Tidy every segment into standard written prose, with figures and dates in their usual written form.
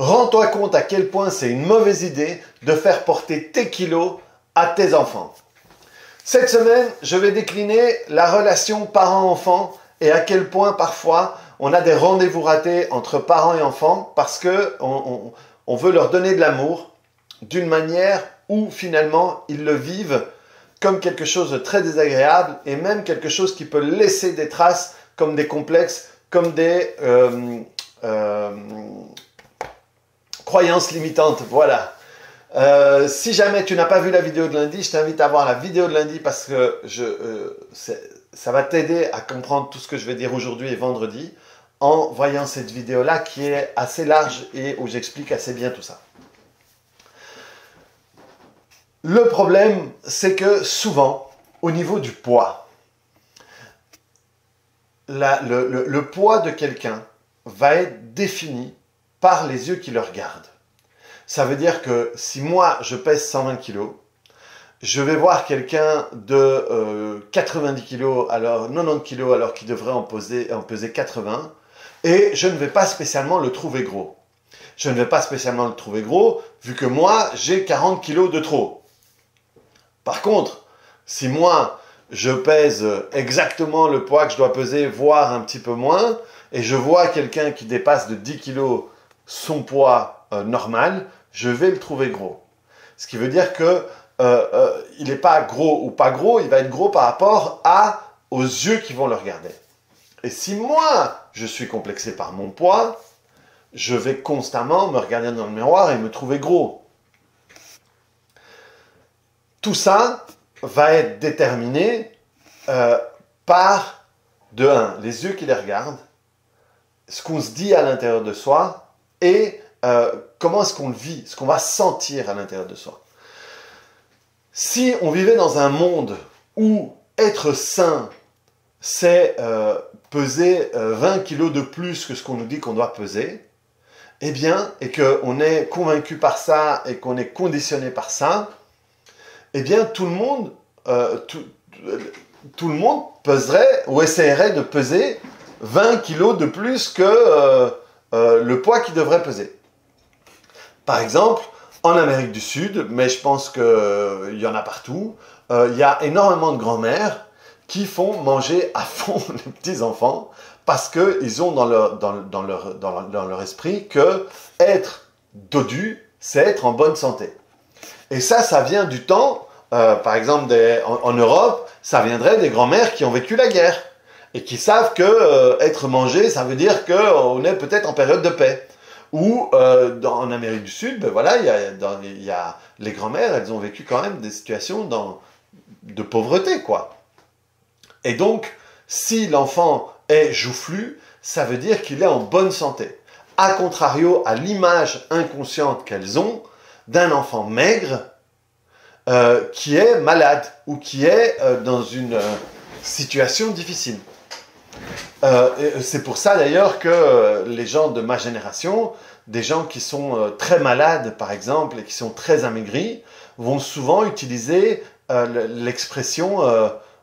Rends-toi compte à quel point c'est une mauvaise idée de faire porter tes kilos à tes enfants. Cette semaine, je vais décliner la relation parent-enfant et à quel point parfois on a des rendez-vous ratés entre parents et enfants parce qu'on veut leur donner de l'amour d'une manière où finalement ils le vivent comme quelque chose de très désagréable et même quelque chose qui peut laisser des traces comme des complexes, comme des croyances limitantes. Voilà. Si jamais tu n'as pas vu la vidéo de lundi, je t'invite à voir la vidéo de lundi parce que ça va t'aider à comprendre tout ce que je vais dire aujourd'hui et vendredi en voyant cette vidéo-là qui est assez large et où j'explique assez bien tout ça. Le problème, c'est que souvent, au niveau du poids, le poids de quelqu'un va être défini par les yeux qui le regardent. Ça veut dire que si moi, je pèse 120 kg, je vais voir quelqu'un de 90 kg, alors 90 kg, alors qu'il devrait en peser 80, et je ne vais pas spécialement le trouver gros. Je ne vais pas spécialement le trouver gros, vu que moi, j'ai 40 kg de trop. Par contre, si moi, je pèse exactement le poids que je dois peser, voire un petit peu moins, et je vois quelqu'un qui dépasse de 10 kg son poids normal, je vais le trouver gros. Ce qui veut dire que il n'est pas gros ou pas gros, il va être gros par rapport aux yeux qui vont le regarder. Et si moi, je suis complexé par mon poids, je vais constamment me regarder dans le miroir et me trouver gros. Tout ça va être déterminé par, de un, les yeux qui les regardent, ce qu'on se dit à l'intérieur de soi et comment est-ce qu'on le vit, ce qu'on va sentir à l'intérieur de soi. Si on vivait dans un monde où être sain, c'est peser 20 kilos de plus que ce qu'on nous dit qu'on doit peser, eh bien, et qu'on est convaincu par ça et qu'on est conditionné par ça, eh bien, tout le monde peserait ou essaierait de peser 20 kilos de plus que le poids qu'il devrait peser. Par exemple, en Amérique du Sud, mais je pense qu'il y en a partout, il y a énormément de grand-mères qui font manger à fond les petits-enfants parce qu'ils ont dans leur esprit que être dodu, c'est être en bonne santé. Et ça vient du temps, par exemple en Europe, ça viendrait des grands-mères qui ont vécu la guerre et qui savent que être mangé, ça veut dire qu'on est peut-être en période de paix. Ou en Amérique du Sud, ben voilà, il y a les grands-mères, elles ont vécu quand même des situations de pauvreté, quoi. Et donc, si l'enfant est joufflu, ça veut dire qu'il est en bonne santé. A contrario à l'image inconsciente qu'elles ont d'un enfant maigre qui est malade ou qui est dans une situation difficile. C'est pour ça d'ailleurs que les gens de ma génération, des gens qui sont très malades par exemple et qui sont très amaigris, vont souvent utiliser l'expression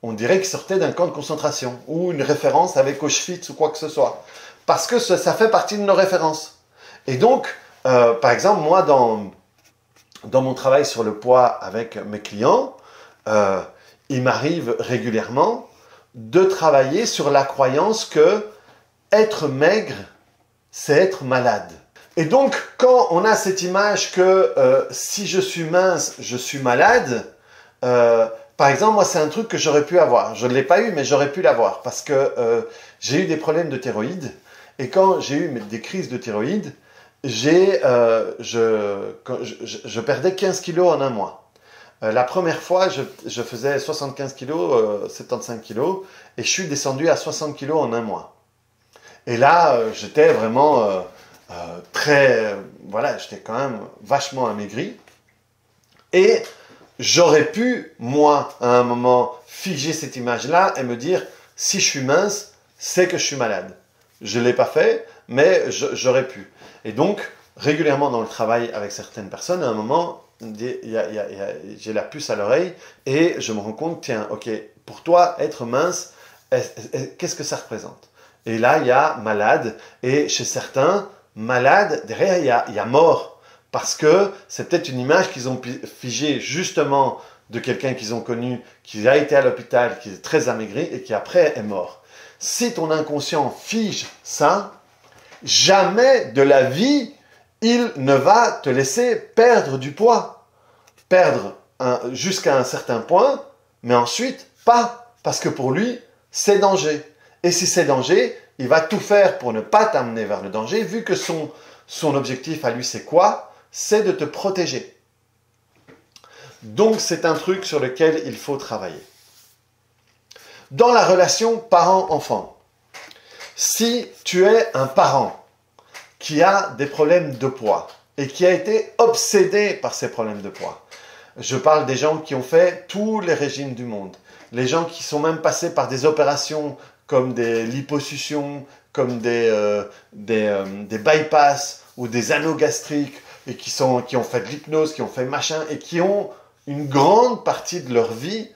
on dirait qu'ils sortaient d'un camp de concentration ou une référence avec Auschwitz ou quoi que ce soit. Parce que ça fait partie de nos références. Et donc, par exemple, moi dans mon travail sur le poids avec mes clients, il m'arrive régulièrement de travailler sur la croyance que être maigre, c'est être malade. Et donc, quand on a cette image que si je suis mince, je suis malade, par exemple, moi, c'est un truc que j'aurais pu avoir. Je ne l'ai pas eu, mais j'aurais pu l'avoir parce que j'ai eu des problèmes de thyroïde. Et quand j'ai eu des crises de thyroïde, je perdais 15 kilos en un mois. La première fois, je faisais 75 kilos, 75 kilos, et je suis descendu à 60 kilos en un mois. Et là, j'étais vraiment voilà, j'étais quand même vachement amaigri. Et j'aurais pu, moi, à un moment, figer cette image-là et me dire, si je suis mince, c'est que je suis malade. Je ne l'ai pas fait, mais j'aurais pu. Et donc, régulièrement dans le travail avec certaines personnes, à un moment, j'ai la puce à l'oreille et je me rends compte, tiens, ok, pour toi, être mince, qu'est-ce que ça représente? Et là, il y a malade, et chez certains, malade, derrière il y a mort. Parce que c'est peut-être une image qu'ils ont figée justement de quelqu'un qu'ils ont connu, qui a été à l'hôpital, qui est très amaigri et qui après est mort. Si ton inconscient fige ça, jamais de la vie, il ne va te laisser perdre du poids. Perdre jusqu'à un certain point, mais ensuite pas. Parce que pour lui, c'est danger. Et si c'est danger, il va tout faire pour ne pas t'amener vers le danger, vu que son objectif à lui, c'est quoi? C'est de te protéger. Donc, c'est un truc sur lequel il faut travailler. Dans la relation parent-enfant, si tu es un parent qui a des problèmes de poids et qui a été obsédé par ces problèmes de poids, je parle des gens qui ont fait tous les régimes du monde, les gens qui sont même passés par des opérations comme des liposuctions, comme des bypass ou des anneaux gastriques, et qui ont fait de l'hypnose, qui ont fait machin, et qui ont une grande partie de leur vie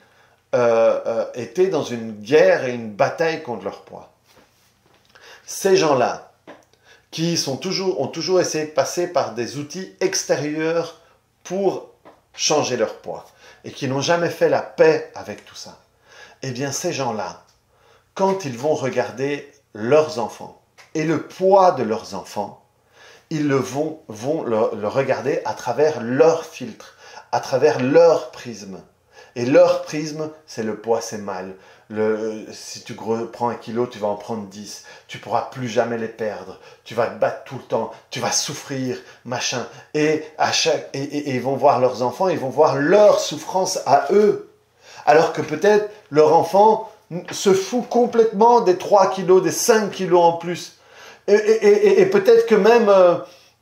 été dans une guerre et une bataille contre leur poids. Ces gens-là, qui ont toujours essayé de passer par des outils extérieurs pour changer leur poids, et qui n'ont jamais fait la paix avec tout ça, eh bien ces gens-là, quand ils vont regarder leurs enfants et le poids de leurs enfants, ils vont le regarder à travers leur filtre, à travers leur prisme. Et leur prisme, c'est le poids, c'est mal. Si tu prends 1 kilo, tu vas en prendre 10. Tu ne pourras plus jamais les perdre. Tu vas te battre tout le temps. Tu vas souffrir, machin. Et ils vont voir leurs enfants, ils vont voir leur souffrance à eux. Alors que peut-être leur enfant se fout complètement des 3 kilos, des 5 kilos en plus. Et peut-être que même,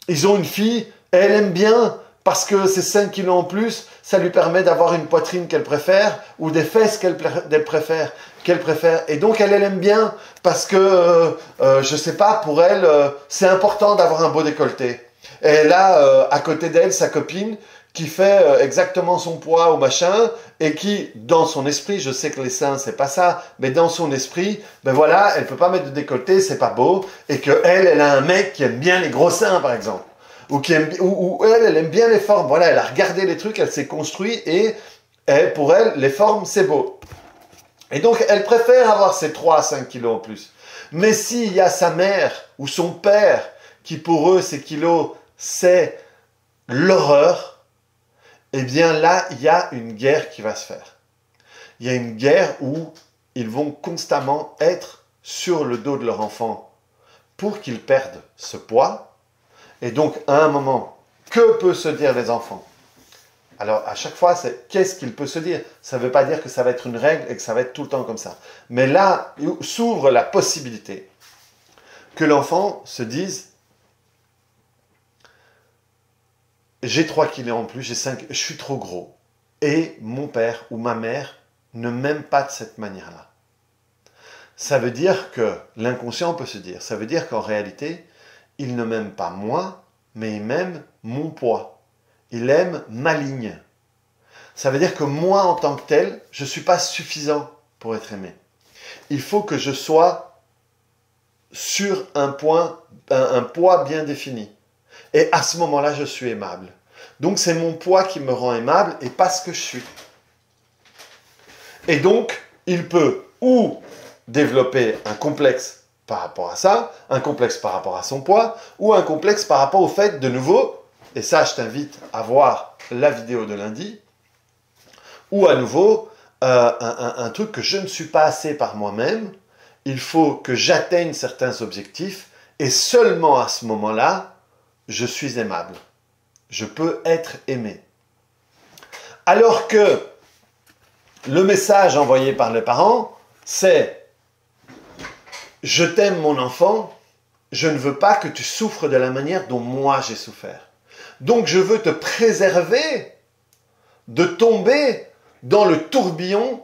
ils ont une fille, et elle aime bien, parce que ces 5 kilos en plus, ça lui permet d'avoir une poitrine qu'elle préfère, ou des fesses qu'elle préfère. Et donc, elle aime bien, parce que, je sais pas, pour elle, c'est important d'avoir un beau décolleté. Et là, à côté d'elle, sa copine, qui fait exactement son poids ou machin, et qui, dans son esprit, je sais que les seins, c'est pas ça, mais dans son esprit, ben voilà, elle peut pas mettre de décolleté, c'est pas beau, et que elle a un mec qui aime bien les gros seins, par exemple. Ou elle aime bien les formes. Voilà, elle a regardé les trucs, elle s'est construite, et pour elle, les formes, c'est beau. Et donc, elle préfère avoir ces 3 à 5 kilos en plus. Mais s'il y a sa mère ou son père, qui pour eux, ces kilos, c'est l'horreur, eh bien là, il y a une guerre qui va se faire. Il y a une guerre où ils vont constamment être sur le dos de leur enfant pour qu'ils perdent ce poids. Et donc, à un moment, que peut se dire les enfants? Alors, à chaque fois, c'est qu'est-ce qu'il peut se dire? Ça ne veut pas dire que ça va être une règle et que ça va être tout le temps comme ça. Mais là, s'ouvre la possibilité que l'enfant se dise: j'ai 3 kilos en plus, j'ai 5, je suis trop gros. Et mon père ou ma mère ne m'aime pas de cette manière-là. Ça veut dire que l'inconscient peut se dire, ça veut dire qu'en réalité, il ne m'aime pas moi, mais il m'aime mon poids. Il aime ma ligne. Ça veut dire que moi, en tant que tel, je ne suis pas suffisant pour être aimé. Il faut que je sois sur un poids bien défini. Et à ce moment-là, je suis aimable. Donc, c'est mon poids qui me rend aimable et pas ce que je suis. Et donc, il peut ou développer un complexe par rapport à ça, un complexe par rapport à son poids, ou un complexe par rapport au fait, de nouveau, et ça, je t'invite à voir la vidéo de lundi, ou à nouveau, un truc que je ne suis pas assez par moi-même, il faut que j'atteigne certains objectifs, et seulement à ce moment-là, je suis aimable. Je peux être aimé. Alors que le message envoyé par les parents, c'est: je t'aime mon enfant, je ne veux pas que tu souffres de la manière dont moi j'ai souffert. Donc je veux te préserver de tomber dans le tourbillon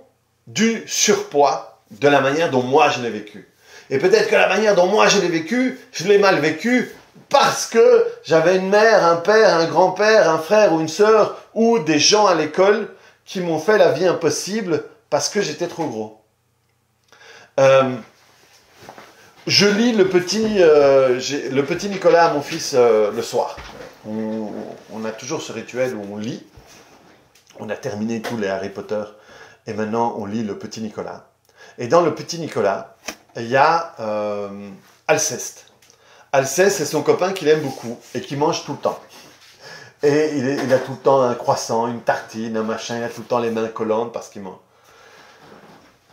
du surpoids de la manière dont moi je l'ai vécu. Et peut-être que la manière dont moi je l'ai vécu, je l'ai mal vécu parce que j'avais une mère, un père, un grand-père, un frère ou une sœur, ou des gens à l'école qui m'ont fait la vie impossible parce que j'étais trop gros. Je lis le petit Nicolas à mon fils le soir. On a toujours ce rituel où on lit. On a terminé tous les Harry Potter et maintenant on lit le petit Nicolas. Et dans le petit Nicolas, il y a Alceste. Alceste, c'est son copain qu'il aime beaucoup et qui mange tout le temps. Et il a tout le temps un croissant, une tartine, un machin, il a tout le temps les mains collantes parce qu'il mange.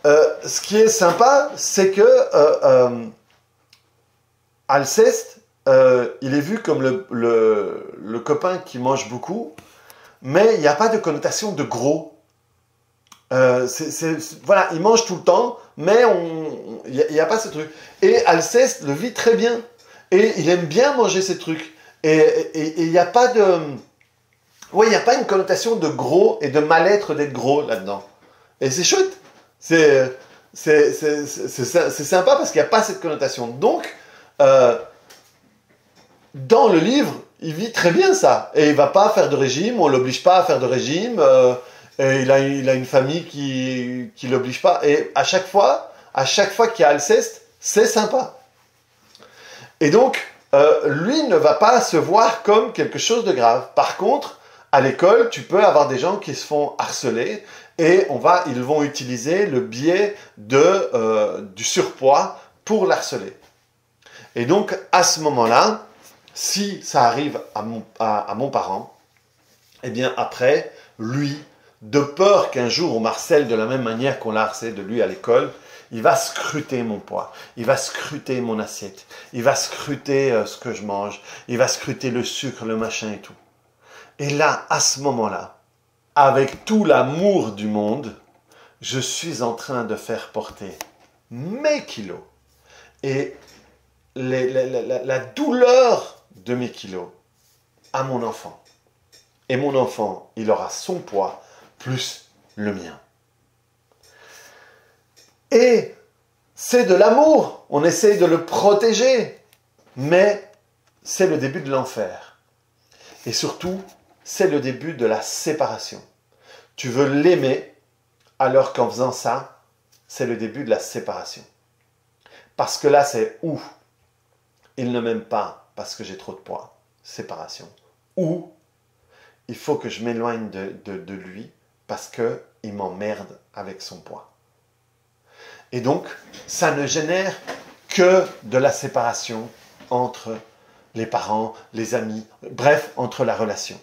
Ce qui est sympa, c'est que Alceste, il est vu comme le copain qui mange beaucoup, mais il n'y a pas de connotation de gros. Voilà, il mange tout le temps, mais il n'y a pas ce truc. Et Alceste le vit très bien. Et il aime bien manger ces trucs. Et il n'y a pas de... Ouais, il n'y a pas une connotation de gros et de mal-être d'être gros là-dedans. Et c'est chouette. C'est sympa parce qu'il n'y a pas cette connotation. Donc, dans le livre, il vit très bien ça. Et il ne va pas faire de régime, on ne l'oblige pas à faire de régime. Et il a une famille qui ne l'oblige pas. Et à chaque fois qu'il y a Alceste, c'est sympa. Et donc, lui ne va pas se voir comme quelque chose de grave. Par contre, à l'école, tu peux avoir des gens qui se font harceler et ils vont utiliser le biais du surpoids pour l'harceler. Et donc, à ce moment-là, si ça arrive à mon parent, eh bien après, lui, de peur qu'un jour on m'harcèle de la même manière qu'on l'a harcelé de lui à l'école, il va scruter mon poids, il va scruter mon assiette, il va scruter ce que je mange, il va scruter le sucre, le machin et tout. Et là, à ce moment-là, avec tout l'amour du monde, je suis en train de faire porter mes kilos et la douleur de mes kilos à mon enfant. Et mon enfant, il aura son poids plus le mien. Et c'est de l'amour, on essaye de le protéger, mais c'est le début de l'enfer. Et surtout, c'est le début de la séparation. Tu veux l'aimer, alors qu'en faisant ça, c'est le début de la séparation. Parce que là, c'est ou il ne m'aime pas parce que j'ai trop de poids, séparation. Ou il faut que je m'éloigne de lui parce qu'il m'emmerde avec son poids. Et donc, ça ne génère que de la séparation entre les parents, les amis, bref, entre la relation.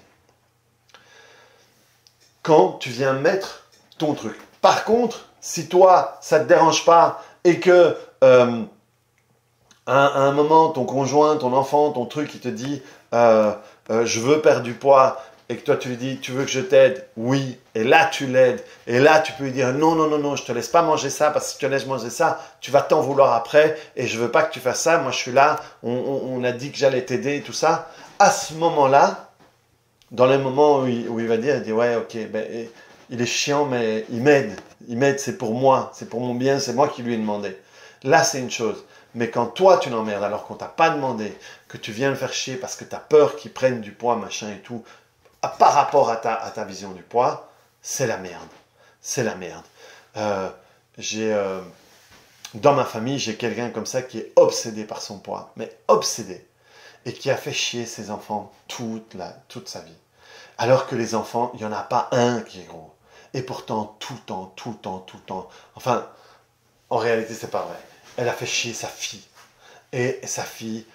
Quand tu viens mettre ton truc. Par contre, si toi, ça ne te dérange pas et que à un moment, ton conjoint, ton enfant, ton truc, il te dit je veux perdre du poids, et que toi tu lui dis tu veux que je t'aide, oui, et là tu l'aides, et là tu peux lui dire non, non, non, non, je te laisse pas manger ça, parce que si tu te laisses manger ça, tu vas t'en vouloir après, et je veux pas que tu fasses ça, moi je suis là, on a dit que j'allais t'aider et tout ça. À ce moment-là, dans les moments où il va dire, il dit ouais, ok, ben, il est chiant, mais il m'aide, c'est pour moi, c'est pour mon bien, c'est moi qui lui ai demandé. Là c'est une chose. Mais quand toi tu l'emmerdes alors qu'on t'a pas demandé, que tu viens le faire chier parce que tu as peur qu'il prenne du poids, machin et tout, par rapport à ta vision du poids, c'est la merde. C'est la merde. Dans ma famille, j'ai quelqu'un comme ça qui est obsédé par son poids, mais obsédé, et qui a fait chier ses enfants toute sa vie. Alors que les enfants, il n'y en a pas un qui est gros. Et pourtant, tout le temps. Enfin, en réalité, c'est pas vrai. Elle a fait chier sa fille. Et sa fille,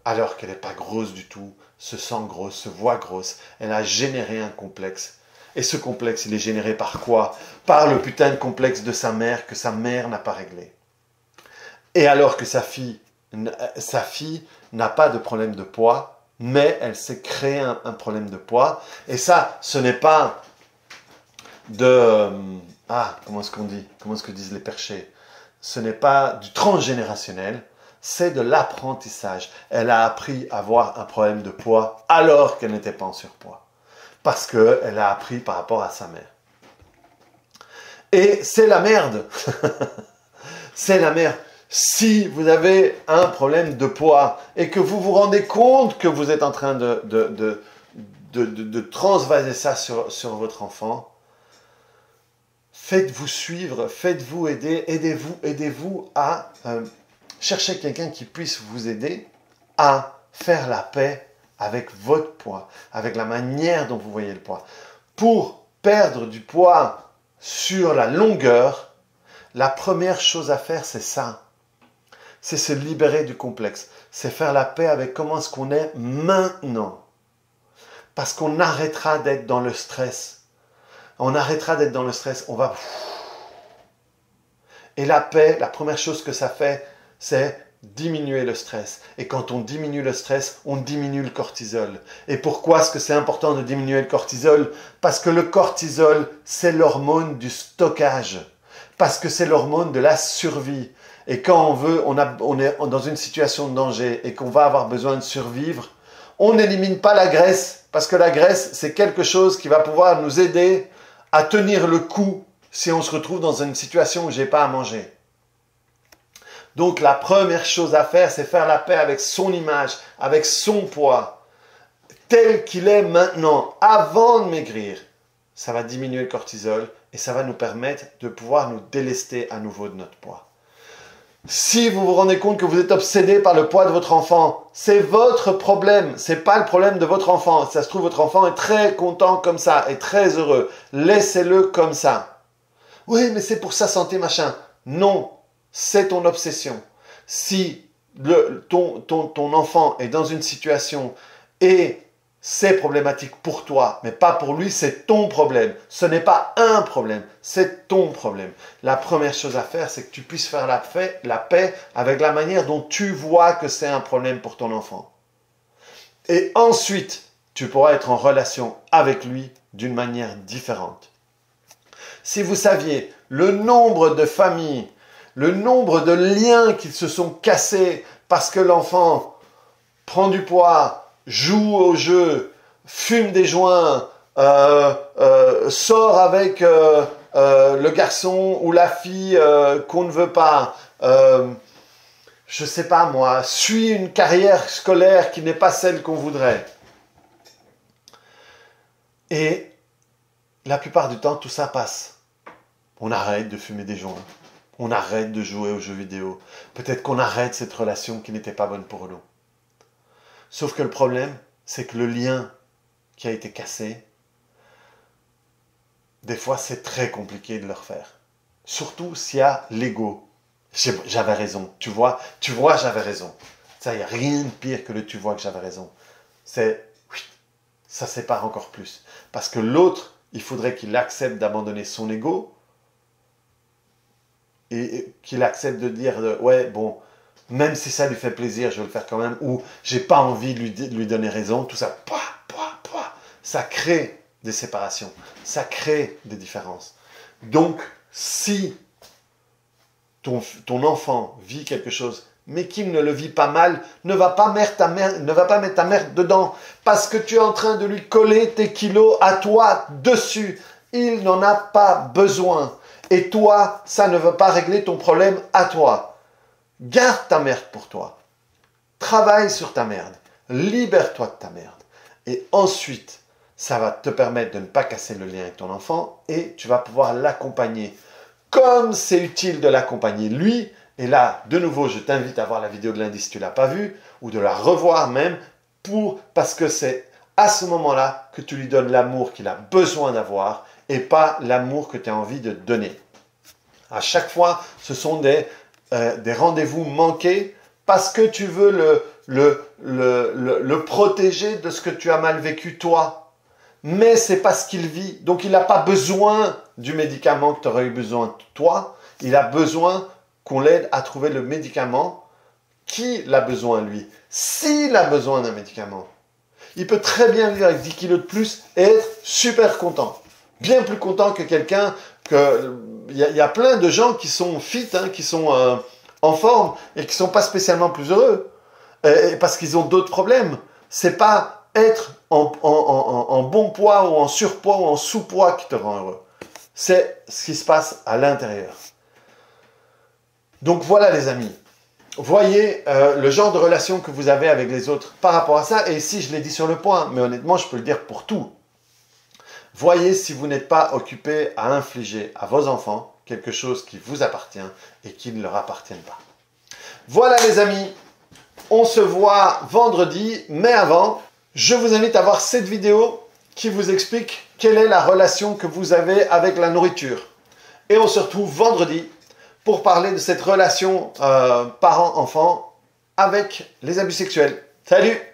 alors qu'elle n'est pas grosse du tout, se sent grosse, se voit grosse. Elle a généré un complexe. Et ce complexe, il est généré par quoi? Par le putain de complexe de sa mère que sa mère n'a pas réglé. Et alors que sa fille n'a pas de problème de poids, mais elle s'est créé un problème de poids. Et ça, ce n'est pas de... comment est-ce qu'on dit? Comment est-ce que disent les perchés? Ce n'est pas du transgénérationnel, c'est de l'apprentissage. Elle a appris à avoir un problème de poids alors qu'elle n'était pas en surpoids. Parce qu'elle a appris par rapport à sa mère. Et c'est la merde. C'est la merde. Si vous avez un problème de poids et que vous vous rendez compte que vous êtes en train de transvaser ça sur votre enfant, faites-vous suivre, faites-vous aider, aidez-vous à Cherchez quelqu'un qui puisse vous aider à faire la paix avec votre poids, avec la manière dont vous voyez le poids. Pour perdre du poids sur la longueur, la première chose à faire, c'est ça. C'est se libérer du complexe. C'est faire la paix avec comment est-ce qu'on est maintenant. Parce qu'on arrêtera d'être dans le stress. On arrêtera d'être dans le stress. On va... Et la paix, la première chose que ça fait, c'est diminuer le stress. Et quand on diminue le stress, on diminue le cortisol. Et pourquoi est-ce que c'est important de diminuer le cortisol? Parce que le cortisol, c'est l'hormone du stockage. Parce que c'est l'hormone de la survie. Et quand on est dans une situation de danger et qu'on va avoir besoin de survivre, on n'élimine pas la graisse. Parce que la graisse, c'est quelque chose qui va pouvoir nous aider à tenir le coup si on se retrouve dans une situation où j'ai pas à manger. Donc la première chose à faire, c'est faire la paix avec son image, avec son poids, tel qu'il est maintenant, avant de maigrir. Ça va diminuer le cortisol et ça va nous permettre de pouvoir nous délester à nouveau de notre poids. Si vous vous rendez compte que vous êtes obsédé par le poids de votre enfant, c'est votre problème, c'est pas le problème de votre enfant. Si ça se trouve, votre enfant est très content comme ça, est très heureux. Laissez-le comme ça. Oui, mais c'est pour sa santé, machin. Non, c'est ton obsession. Si ton enfant est dans une situation et c'est problématique pour toi, mais pas pour lui, c'est ton problème. Ce n'est pas un problème, c'est ton problème. La première chose à faire, c'est que tu puisses faire la paix avec la manière dont tu vois que c'est un problème pour ton enfant. Et ensuite, tu pourras être en relation avec lui d'une manière différente. Si vous saviez le nombre de familles, le nombre de liens qui se sont cassés parce que l'enfant prend du poids, joue au jeu, fume des joints, sort avec le garçon ou la fille qu'on ne veut pas, je sais pas moi, suit une carrière scolaire qui n'est pas celle qu'on voudrait. Et la plupart du temps, tout ça passe. On arrête de fumer des joints. On arrête de jouer aux jeux vidéo. Peut-être qu'on arrête cette relation qui n'était pas bonne pour nous. Sauf que le problème, c'est que le lien qui a été cassé, des fois c'est très compliqué de le refaire. Surtout s'il y a l'ego. J'avais raison, tu vois, j'avais raison. Ça, il n'y a rien de pire que le tu vois que j'avais raison. Ça sépare encore plus. Parce que l'autre, il faudrait qu'il accepte d'abandonner son ego et qu'il accepte de dire, ouais, bon, même si ça lui fait plaisir, je vais le faire quand même, ou j'ai pas envie de lui donner raison, tout ça, ça crée des séparations, ça crée des différences. Donc, si ton enfant vit quelque chose, mais qu'il ne le vit pas mal, ne va pas mettre ta mère dedans, parce que tu es en train de lui coller tes kilos à toi dessus. Il n'en a pas besoin. Et toi, ça ne veut pas régler ton problème à toi. Garde ta merde pour toi. Travaille sur ta merde. Libère-toi de ta merde. Et ensuite, ça va te permettre de ne pas casser le lien avec ton enfant et tu vas pouvoir l'accompagner. Comme c'est utile de l'accompagner lui, et là, de nouveau, je t'invite à voir la vidéo de lundi si tu ne l'as pas vue, ou de la revoir même, parce que c'est à ce moment-là que tu lui donnes l'amour qu'il a besoin d'avoir et pas l'amour que tu as envie de donner. À chaque fois, ce sont des rendez-vous manqués parce que tu veux le protéger de ce que tu as mal vécu toi. Mais c'est pas ce qu'il vit. Donc il n'a pas besoin du médicament que tu aurais eu besoin toi. Il a besoin qu'on l'aide à trouver le médicament qu'il a besoin lui. S'il a besoin d'un médicament, il peut très bien vivre avec 10 kilos de plus et être super content. Bien plus content que quelqu'un que... Il y a plein de gens qui sont fit, qui sont en forme et qui ne sont pas spécialement plus heureux parce qu'ils ont d'autres problèmes. C'est pas être en bon poids ou en surpoids ou en sous-poids qui te rend heureux. C'est ce qui se passe à l'intérieur. Donc voilà les amis. Voyez le genre de relation que vous avez avec les autres par rapport à ça. Et ici, je l'ai dit sur le point, mais honnêtement, je peux le dire pour tout. Voyez si vous n'êtes pas occupé à infliger à vos enfants quelque chose qui vous appartient et qui ne leur appartient pas. Voilà les amis, on se voit vendredi, mais avant, je vous invite à voir cette vidéo qui vous explique quelle est la relation que vous avez avec la nourriture. Et on se retrouve vendredi pour parler de cette relation parent-enfant avec les abus sexuels. Salut!